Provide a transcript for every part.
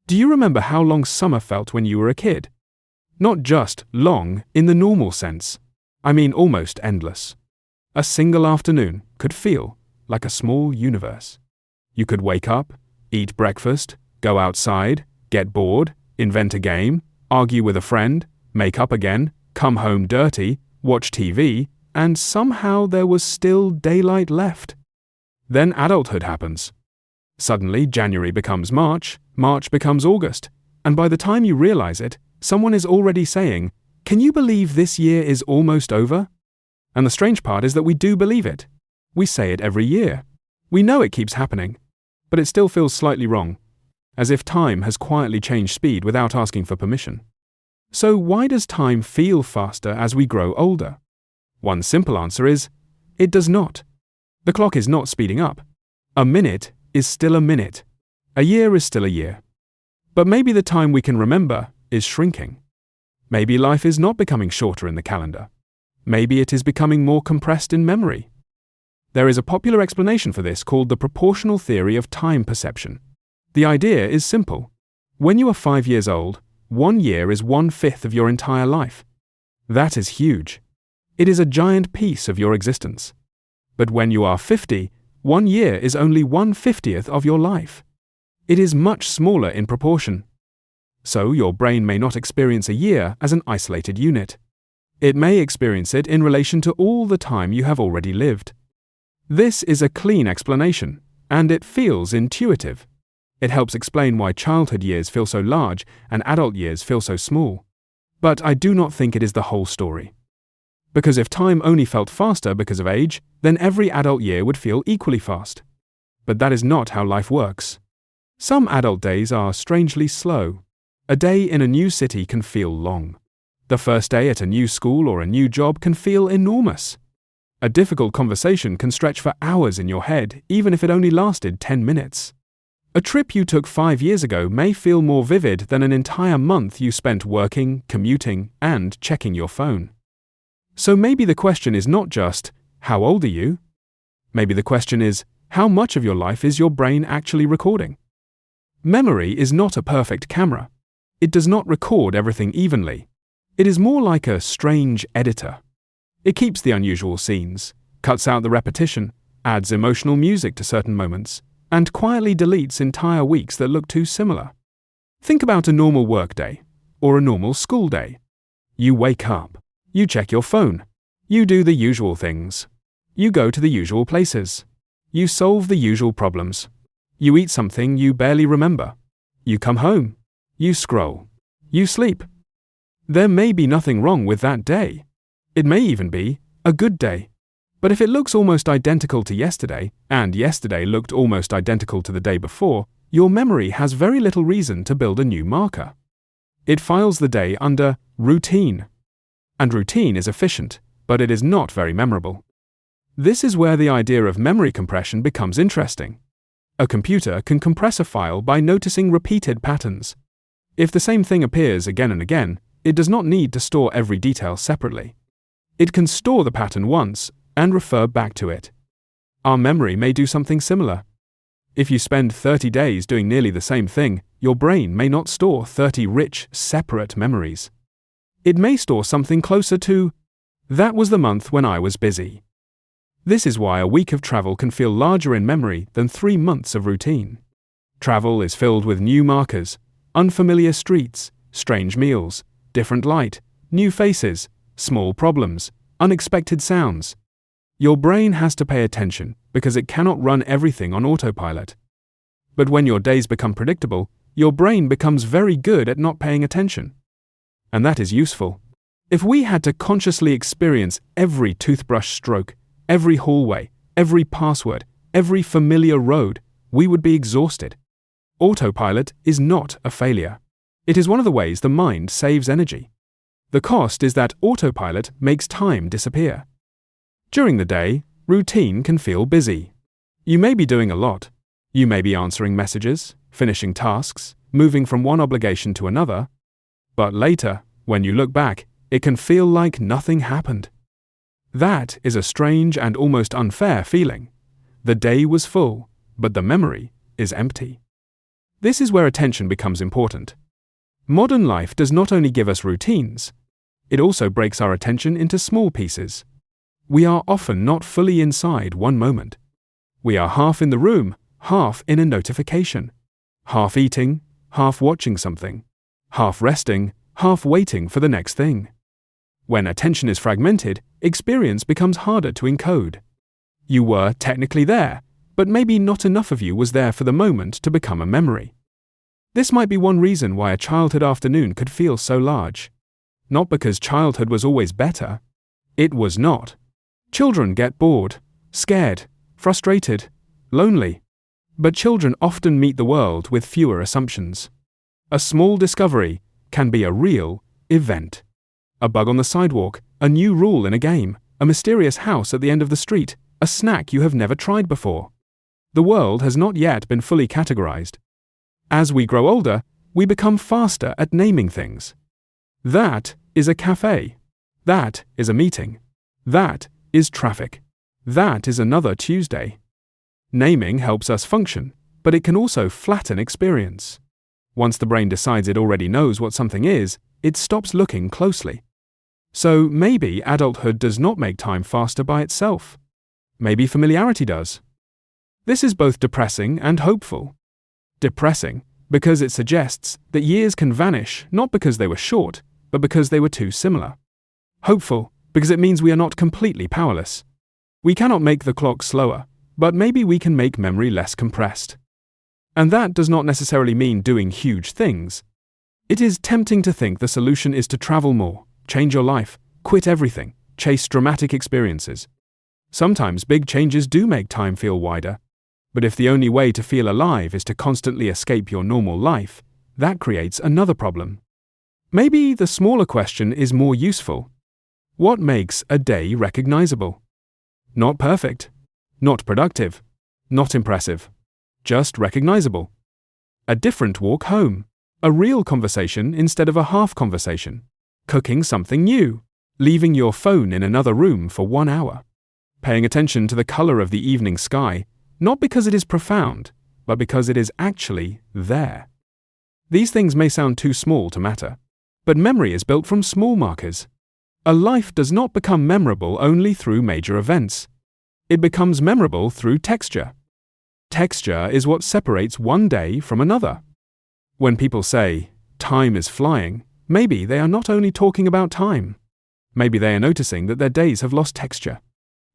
Do you remember how long summer felt when you were a kid? Not just long in the normal sense. I mean almost endless. A single afternoon could feel like a small universe. You could wake up, eat breakfast, go outside, get bored, invent a game, argue with a friend, make up again, come home dirty, watch TV, and somehow there was still daylight left. Then adulthood happens. Suddenly January becomes March, March becomes August, and by the time you realize it, someone is already saying, "Can you believe this year is almost over?" And the strange part is that we do believe it. We say it every year. We know it keeps happening, but it still feels slightly wrong, as if time has quietly changed speed without asking for permission. So why does time feel faster as we grow older? One simple answer is, it does not. The clock is not speeding up. A minute is still a minute. A year is still a year. But maybe the time we can remember is shrinking. Maybe life is not becoming shorter in the calendar. Maybe it is becoming more compressed in memory. There is a popular explanation for this called the proportional theory of time perception. The idea is simple. When you are 5 years old, 1 year is 1/5 of your entire life. That is huge. It is a giant piece of your existence. But when you are 50, 1 year is only 1/50th of your life. It is much smaller in proportion. So your brain may not experience a year as an isolated unit. It may experience it in relation to all the time you have already lived. This is a clean explanation, and it feels intuitive. It helps explain why childhood years feel so large and adult years feel so small. But I do not think it is the whole story. Because if time only felt faster because of age, then every adult year would feel equally fast. But that is not how life works. Some adult days are strangely slow. A day in a new city can feel long. The first day at a new school or a new job can feel enormous. A difficult conversation can stretch for hours in your head, even if it only lasted 10 minutes. A trip you took 5 years ago may feel more vivid than an entire month you spent working, commuting, and checking your phone. So maybe the question is not just, how old are you? Maybe the question is, how much of your life is your brain actually recording? Memory is not a perfect camera. It does not record everything evenly. It is more like a strange editor. It keeps the unusual scenes, cuts out the repetition, adds emotional music to certain moments, and quietly deletes entire weeks that look too similar. Think about a normal workday, or a normal school day. You wake up. You check your phone. You do the usual things. You go to the usual places. You solve the usual problems. You eat something you barely remember. You come home. You scroll. You sleep. There may be nothing wrong with that day. It may even be a good day. But if it looks almost identical to yesterday, and yesterday looked almost identical to the day before, your memory has very little reason to build a new marker. It files the day under routine. And routine is efficient, but it is not very memorable. This is where the idea of memory compression becomes interesting. A computer can compress a file by noticing repeated patterns. If the same thing appears again and again, it does not need to store every detail separately. It can store the pattern once and refer back to it. Our memory may do something similar. If you spend 30 days doing nearly the same thing, your brain may not store 30 rich, separate memories. It may store something closer to, "That was the month when I was busy." This is why a week of travel can feel larger in memory than 3 months of routine. Travel is filled with new markers, unfamiliar streets, strange meals, different light, new faces, small problems, unexpected sounds. Your brain has to pay attention because it cannot run everything on autopilot. But when your days become predictable, your brain becomes very good at not paying attention. And that is useful. If we had to consciously experience every toothbrush stroke, every hallway, every password, every familiar road, we would be exhausted. Autopilot is not a failure. It is one of the ways the mind saves energy. The cost is that autopilot makes time disappear. During the day, routine can feel busy. You may be doing a lot. You may be answering messages, finishing tasks, moving from one obligation to another. But later, when you look back, it can feel like nothing happened. That is a strange and almost unfair feeling. The day was full, but the memory is empty. This is where attention becomes important. Modern life does not only give us routines, it also breaks our attention into small pieces. We are often not fully inside one moment. We are half in the room, half in a notification, half eating, half watching something, half resting, half waiting for the next thing. When attention is fragmented, experience becomes harder to encode. You were technically there, but maybe not enough of you was there for the moment to become a memory. This might be one reason why a childhood afternoon could feel so large. Not because childhood was always better. It was not. Children get bored, scared, frustrated, lonely. But children often meet the world with fewer assumptions. A small discovery can be a real event. A bug on the sidewalk, a new rule in a game, a mysterious house at the end of the street, a snack you have never tried before. The world has not yet been fully categorized. As we grow older, we become faster at naming things. That is a cafe. That is a meeting. That is traffic. That is another Tuesday. Naming helps us function, but it can also flatten experience. Once the brain decides it already knows what something is, it stops looking closely. So maybe adulthood does not make time faster by itself. Maybe familiarity does. This is both depressing and hopeful. Depressing, because it suggests that years can vanish not because they were short, but because they were too similar. Hopeful, because it means we are not completely powerless. We cannot make the clock slower, but maybe we can make memory less compressed. And that does not necessarily mean doing huge things. It is tempting to think the solution is to travel more, change your life, quit everything, chase dramatic experiences. Sometimes big changes do make time feel wider. But if the only way to feel alive is to constantly escape your normal life, that creates another problem. Maybe the smaller question is more useful. What makes a day recognizable? Not perfect, not productive, not impressive, just recognizable. A different walk home, a real conversation instead of a half conversation, cooking something new, leaving your phone in another room for 1 hour, paying attention to the color of the evening sky, not because it is profound, but because it is actually there. These things may sound too small to matter, but memory is built from small markers. A life does not become memorable only through major events. It becomes memorable through texture. Texture is what separates one day from another. When people say, time is flying, maybe they are not only talking about time. Maybe they are noticing that their days have lost texture.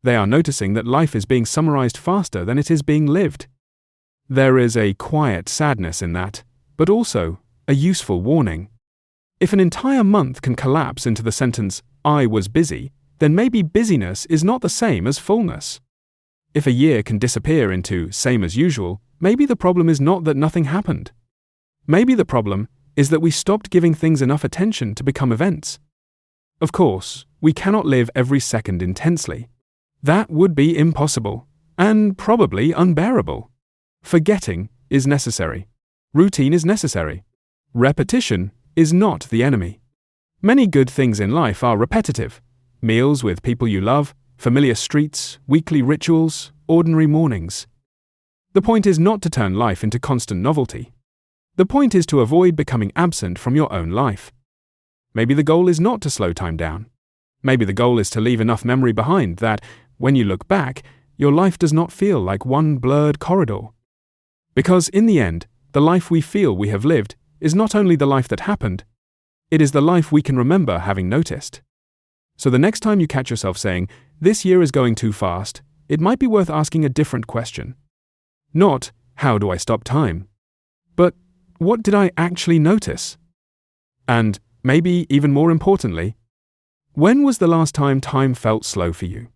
They are noticing that life is being summarized faster than it is being lived. There is a quiet sadness in that, but also a useful warning. If an entire month can collapse into the sentence, "I was busy," then maybe busyness is not the same as fullness. If a year can disappear into same as usual, maybe the problem is not that nothing happened. Maybe the problem is that we stopped giving things enough attention to become events. Of course, we cannot live every second intensely. That would be impossible, and probably unbearable. Forgetting is necessary. Routine is necessary. Repetition is not the enemy. Many good things in life are repetitive. Meals with people you love, familiar streets, weekly rituals, ordinary mornings. The point is not to turn life into constant novelty. The point is to avoid becoming absent from your own life. Maybe the goal is not to slow time down. Maybe the goal is to leave enough memory behind that, when you look back, your life does not feel like one blurred corridor. Because in the end, the life we feel we have lived is not only the life that happened, it is the life we can remember having noticed. So the next time you catch yourself saying, "This year is going too fast," it might be worth asking a different question. Not, "How do I stop time?" but, "What did I actually notice?" And, maybe even more importantly, when was the last time time felt slow for you?